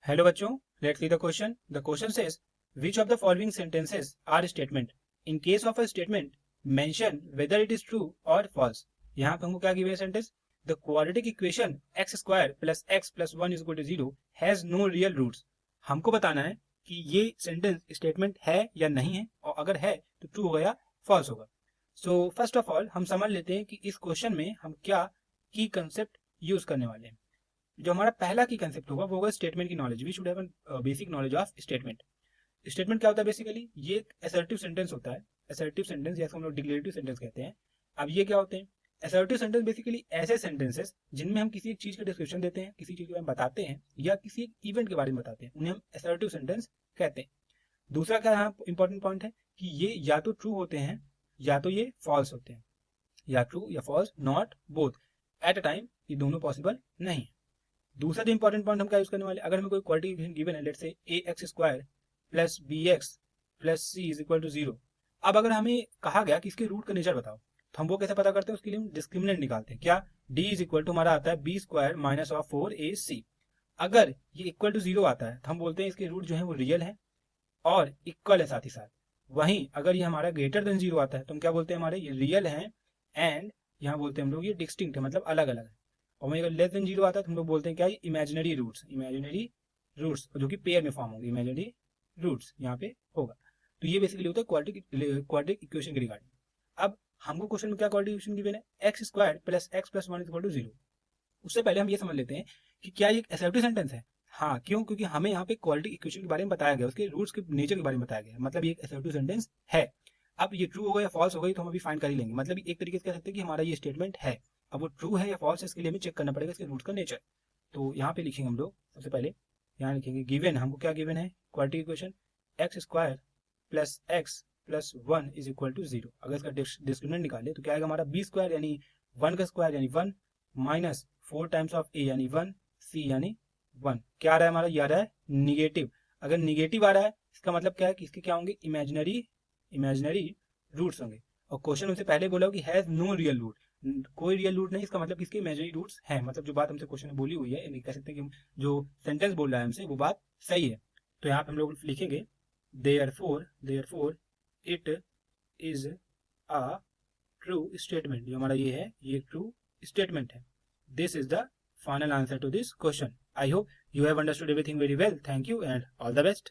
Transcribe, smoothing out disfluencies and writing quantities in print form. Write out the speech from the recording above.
Hello बच्चों, let's see the question. The question says, which of the following sentences are statement? In case of a statement, mention whether it is true or false. यहाँ पे हमको क्या given है sentence? The quadratic equation x square plus x plus 1 is equal to 0 has no real roots. हमको बताना है कि ये सेंटेंस स्टेटमेंट है या नहीं है, और अगर है तो ट्रू होगा या फॉल्स होगा. सो फर्स्ट ऑफ ऑल हम समझ लेते हैं कि इस क्वेश्चन में हम क्या की कंसेप्ट यूज करने वाले हैं. जो हमारा पहला की कंसेप्ट होगा वो होगा स्टेटमेंट की knowledge. We should have basic knowledge of statement. Statement क्या होता है? बेसिकली ये एक असर्टिव सेंटेंस होता है. असर्टिव सेंटेंस जैसे हम लोग डिक्लेरेटिव सेंटेंस कहते हैं. अब ये क्या होते हैं? असर्टिव सेंटेंस बेसिकली ऐसे सेंटेंसेस जिनमें हम किसी एक चीज का डिस्क्रिप्शन देते हैं, किसी चीज के बारे में बताते हैं या किसी एक इवेंट के बारे में बताते हैं, उन्हें हम असर्टिव सेंटेंस कहते हैं. दूसरा क्या यहाँ इंपॉर्टेंट पॉइंट है कि ये या तो ट्रू होते हैं या तो ये फॉल्स होते हैं, या ट्रू या false, not both at a time. ये दोनों पॉसिबल नहीं है. दूसरा जो इंपॉर्टेंट पॉइंट हम क्या यूज करने वाले, अगर हमें कोई क्वाड्रेटिक इक्वेशन गिवन है, let's say ax square plus bx plus c is equal to 0. अब अगर हमें कहा गया कि इसके रूट का नेचर बताओ, तो हम वो कैसे पता करते हैं? उसके लिए हम डिस्क्रिमिनेंट निकालते हैं. क्या? d इज इक्वल टू हमारा आता है b square minus of 4ac. अगर ये इक्वल टू 0 आता है तो हम बोलते हैं इसके रूट जो है वो रियल है और इक्वल है साथ ही साथ. वहीं अगर ये हमारा ग्रेटर देन 0 आता है तो हम क्या बोलते हैं? हमारे ये रियल है एंड यहाँ बोलते हैं हम लोग ये डिस्टिंक्ट है, मतलब अलग अलग है. और वहीं अगर लेस देन 0 आता है तो हम लोग बोलते हैं क्या? Imaginary roots. इमेजिनरी रूट्स जो कि पेयर में फॉर्म होंगे. इमेजिनरी रूट्स यहाँ पे होगा. तो ये बेसिकली होता है क्वाड्रेटिक इक्वेशन के रिगार्डिंग. अब हमको क्वेश्चन में क्या क्वाड्रेटिक इक्वेशन गिवन है? X square plus x plus 1 is equal to 0. उससे पहले हम ये समझ लेते हैं कि क्या ये एक असर्टिव सेंटेंस है. हाँ, क्यों? क्योंकि हमें यहाँ पे क्वाड्रेटिक इक्वेशन के बारे में बताया गया, उसके रूट्स के नेचर के बारे में बताया गया, मतलब ये एक असर्टिव सेंटेंस है. अब ये ट्रू होगा या फॉल्स होगा तो हम अभी फाइंड कर ही लेंगे. मतलब एक तरीके से कह सकते हैं कि हमारा ये स्टेटमेंट है. अब वो ट्रू है या फॉल्स है इसके लिए हमें चेक करना पड़ेगा इसके रूट का नेचर. तो यहाँ पे लिखेंगे हम लोग. सबसे पहले यहाँ लिखेंगे गिवन. हमको क्या गिवन है? Quadratic equation x square plus x plus 1 is equal to 0. अगर इसका डिस्क्रिमिनेंट निकाले तो क्या आएगा? हमारा बी स्क्वायर यानी 1 का स्क्वायर यानी 1 माइनस 4 टाइम्स ऑफ ए यानी 1 सी यानी 1. क्या आ रहा है हमारा? ये आ रहा है निगेटिव. अगर निगेटिव आ रहा है इसका मतलब क्या है कि इसके क्या होंगे? इमेजिनरी रूट्स होंगे. और क्वेश्चन हमसे पहले बोला कि हैज नो रियल रूट. कोई रियल रूट नहीं, इसका मतलब इसके इमेजिनरी रूट्स हैं. मतलब जो बात हमसे क्वेश्चन में बोली हुई है, कह सकते हैं कि जो सेंटेंस बोल रहा है हमसे वो बात सही है. तो यहाँ पे हम लोग लिखेंगे therefore it is a true statement. जो हमारा ये है ये ट्रू स्टेटमेंट है. This is the final answer to this question. I hope you have understood everything very well. Thank you and all the best.